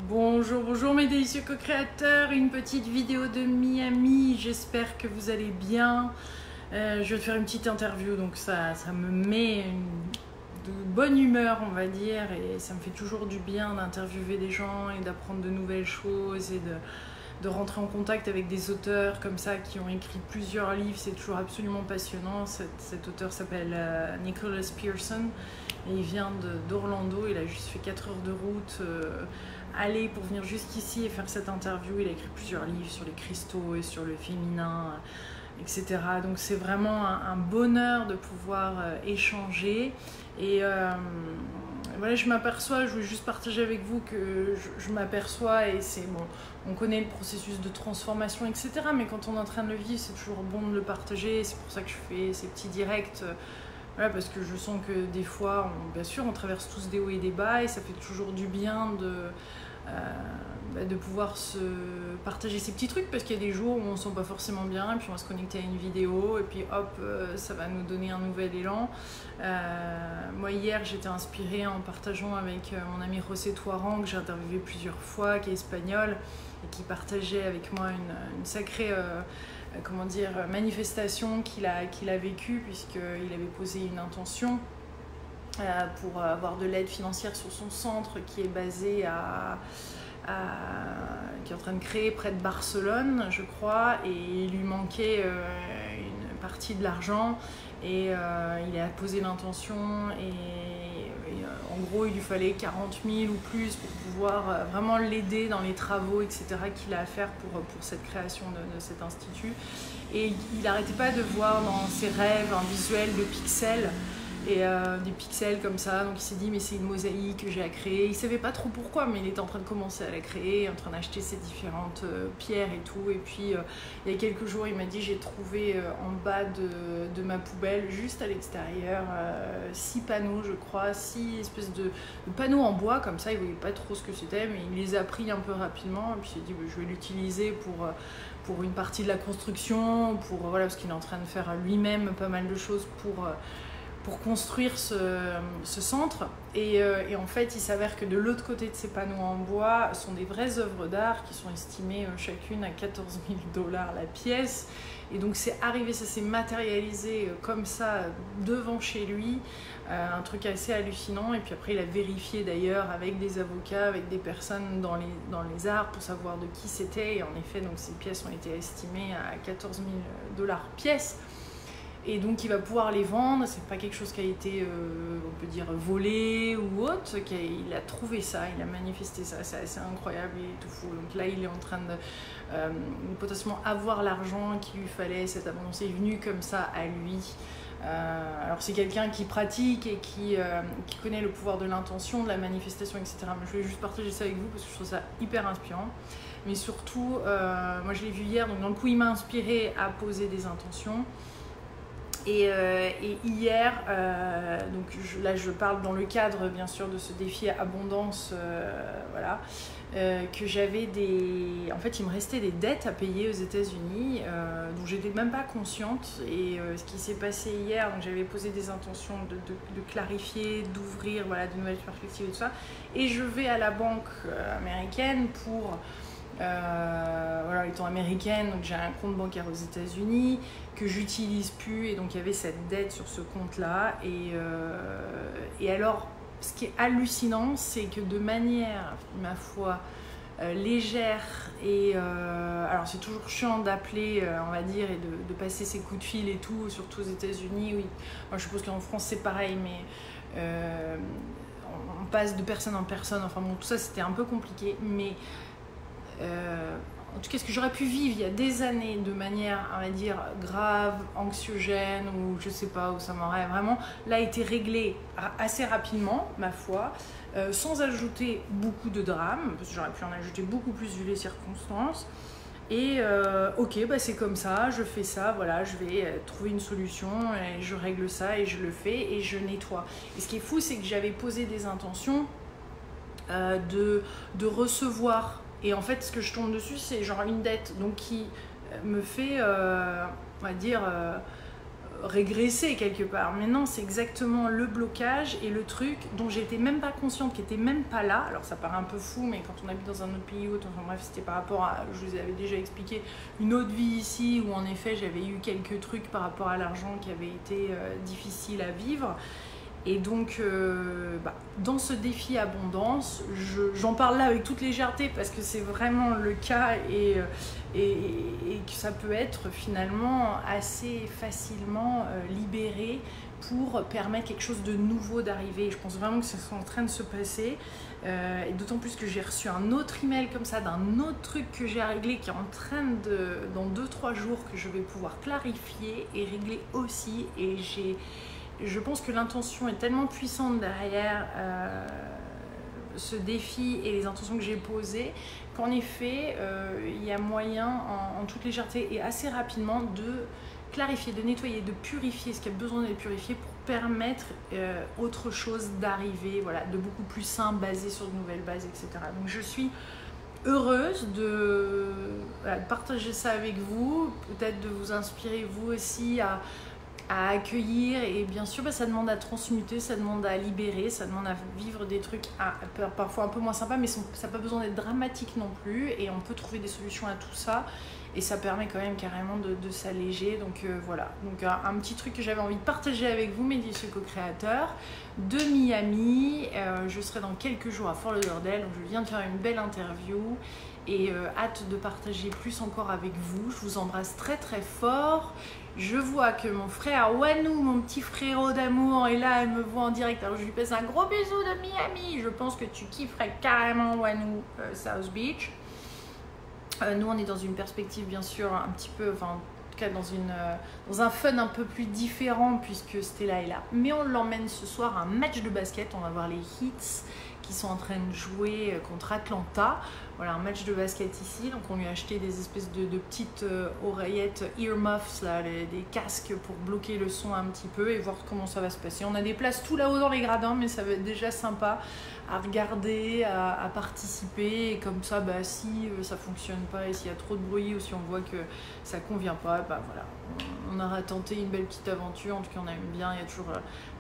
Bonjour, bonjour mes délicieux co-créateurs, une petite vidéo de Miami, j'espère que vous allez bien. Je vais te faire une petite interview, donc ça me met de bonne humeur on va dire, et ça me fait toujours du bien d'interviewer des gens et d'apprendre de nouvelles choses et de rentrer en contact avec des auteurs comme ça qui ont écrit plusieurs livres, c'est toujours absolument passionnant. Cet auteur s'appelle Nicholas Pearson et il vient d'Orlando, il a juste fait 4 heures de route aller pour venir jusqu'ici et faire cette interview. Il a écrit plusieurs livres sur les cristaux et sur le féminin, etc. Donc c'est vraiment un bonheur de pouvoir échanger. Et voilà, je m'aperçois, je voulais juste partager avec vous que je m'aperçois, et c'est bon, on connaît le processus de transformation, etc. Mais quand on est en train de le vivre, c'est toujours bon de le partager. C'est pour ça que je fais ces petits directs. Voilà, parce que je sens que des fois, bien sûr, on traverse tous des hauts et des bas, et ça fait toujours du bien de pouvoir se partager ces petits trucs, parce qu'il y a des jours où on ne se sent pas forcément bien, et puis on va se connecter à une vidéo, et puis hop, ça va nous donner un nouvel élan. Moi, hier, j'étais inspirée en partageant avec mon ami José Touarang, que j'ai interviewé plusieurs fois, qui est espagnol, et qui partageait avec moi une sacrée manifestation qu'il a vécue, puisqu'il avait posé une intention pour avoir de l'aide financière sur son centre qui est basé qui est en train de créer près de Barcelone, je crois, et il lui manquait une partie de l'argent, et il a posé l'intention, et en gros il lui fallait 40 000 ou plus pour pouvoir vraiment l'aider dans les travaux, etc. qu'il a à faire pour cette création de cet institut. Et il n'arrêtait pas de voir dans ses rêves un visuel de pixels, et des pixels comme ça, donc il s'est dit mais c'est une mosaïque que j'ai à créer. Il savait pas trop pourquoi, mais il était en train de commencer à la créer, en train d'acheter ses différentes pierres et tout. Et puis il y a quelques jours il m'a dit j'ai trouvé en bas de ma poubelle, juste à l'extérieur, 6 panneaux je crois, 6 espèces de panneaux en bois comme ça. Il voyait pas trop ce que c'était, mais il les a pris un peu rapidement, et puis il s'est dit bah, je vais l'utiliser pour une partie de la construction, voilà, parce qu'il est en train de faire lui-même pas mal de choses pour construire ce centre. Et en fait, il s'avère que de l'autre côté de ces panneaux en bois sont des vraies œuvres d'art qui sont estimées chacune à 14 000 $ la pièce. Et donc c'est arrivé, ça s'est matérialisé comme ça devant chez lui, un truc assez hallucinant. Et puis après il a vérifié d'ailleurs avec des avocats, avec des personnes dans les arts pour savoir de qui c'était. Et en effet, donc ces pièces ont été estimées à 14 000 $ pièce. Et donc il va pouvoir les vendre. C'est pas quelque chose qui a été, on peut dire, volé ou autre. Il a trouvé ça, il a manifesté ça, c'est assez incroyable et tout fou. Donc là il est en train de potentiellement avoir l'argent qu'il lui fallait. Cette abondance est venue comme ça à lui. Alors c'est quelqu'un qui pratique et qui connaît le pouvoir de l'intention, de la manifestation, etc. Mais je voulais juste partager ça avec vous parce que je trouve ça hyper inspirant. Mais surtout, moi je l'ai vu hier, donc dans le coup il m'a inspiré à poser des intentions. Et hier, donc là je parle dans le cadre bien sûr de ce défi abondance, voilà, que j'avais en fait il me restait des dettes à payer aux États-Unis dont j'étais même pas consciente. Et ce qui s'est passé hier, donc j'avais posé des intentions de clarifier, d'ouvrir, voilà, de nouvelles perspectives et tout ça. Et je vais à la banque américaine pour voilà, étant américaine, donc j'ai un compte bancaire aux États-Unis que j'utilise plus, et donc il y avait cette dette sur ce compte-là. Et alors, ce qui est hallucinant, c'est que de manière, ma foi, légère, et alors c'est toujours chiant d'appeler, on va dire, et de passer ses coups de fil et tout, surtout aux États-Unis. Oui, moi, je suppose qu'en France c'est pareil, mais on passe de personne en personne. Enfin bon, tout ça c'était un peu compliqué, mais en tout cas ce que j'aurais pu vivre il y a des années de manière, on va dire, grave, anxiogène, ou je sais pas, où ça m'aurait vraiment là été réglé assez rapidement, ma foi, sans ajouter beaucoup de drame, parce que j'aurais pu en ajouter beaucoup plus vu les circonstances. Et ok, bah c'est comme ça, je fais ça, voilà, je vais trouver une solution, et je règle ça, et je le fais, et je nettoie. Et ce qui est fou, c'est que j'avais posé des intentions de recevoir. Et en fait, ce que je tombe dessus, c'est genre une dette donc qui me fait, on va dire, régresser quelque part. Mais non, c'est exactement le blocage et le truc dont j'étais même pas consciente, qui était même pas là. Alors ça paraît un peu fou, mais quand on habite dans un autre pays, enfin bref, c'était par rapport à, je vous avais déjà expliqué, une autre vie ici où en effet j'avais eu quelques trucs par rapport à l'argent qui avaient été difficiles à vivre. Et donc, dans ce défi abondance, j'en parle là avec toute légèreté parce que c'est vraiment le cas et que ça peut être finalement assez facilement libéré pour permettre quelque chose de nouveau d'arriver. Je pense vraiment que c'est en train de se passer. Et d'autant plus que j'ai reçu un autre email comme ça d'un autre truc que j'ai à régler qui est en train de, dans 2-3 jours, que je vais pouvoir clarifier et régler aussi. Et je pense que l'intention est tellement puissante derrière ce défi et les intentions que j'ai posées qu'en effet, il y a moyen en toute légèreté et assez rapidement de clarifier, de nettoyer, de purifier ce qui a besoin d'être purifié pour permettre autre chose d'arriver, voilà, de beaucoup plus sain, basé sur de nouvelles bases, etc. Donc je suis heureuse de partager ça avec vous, peut-être de vous inspirer vous aussi à accueillir, et bien sûr ça demande à transmuter, ça demande à libérer, ça demande à vivre des trucs parfois un peu moins sympas, mais ça n'a pas besoin d'être dramatique non plus, et on peut trouver des solutions à tout ça, et ça permet quand même carrément de s'alléger. Donc voilà, donc un petit truc que j'avais envie de partager avec vous, mes délicieux co-créateurs de Miami. Je serai dans quelques jours à Fort Lauderdale, donc je viens de faire une belle interview et hâte de partager plus encore avec vous. Je vous embrasse très très fort. Je vois que mon frère Wanou, mon petit frérot d'amour, est là, elle me voit en direct. Alors je lui passe un gros bisou de Miami. Je pense que tu kifferais carrément Wanou, South Beach. Nous on est dans une perspective bien sûr un petit peu, enfin en tout cas dans un fun un peu plus différent puisque Stella est là. Mais on l'emmène ce soir à un match de basket. On va voir les Heats qui sont en train de jouer contre Atlanta. Voilà, un match de basket ici. Donc on lui a acheté des espèces de petites oreillettes, earmuffs, là, des casques pour bloquer le son un petit peu et voir comment ça va se passer. On a des places tout là-haut dans les gradins, mais ça va être déjà sympa à regarder, à participer. Et comme ça, si ça fonctionne pas et s'il y a trop de bruit ou si on voit que ça convient pas, voilà, on aura tenté une belle petite aventure. En tout cas, on aime bien. Il y a toujours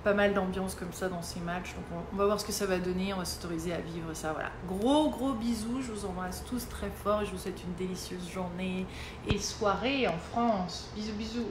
pas mal d'ambiance comme ça dans ces matchs. Donc on va voir ce que ça va donner. On va s'autoriser à vivre ça. Voilà. Gros bisous. Je vous embrasse tous très fort et je vous souhaite une délicieuse journée et soirée en France. Bisous.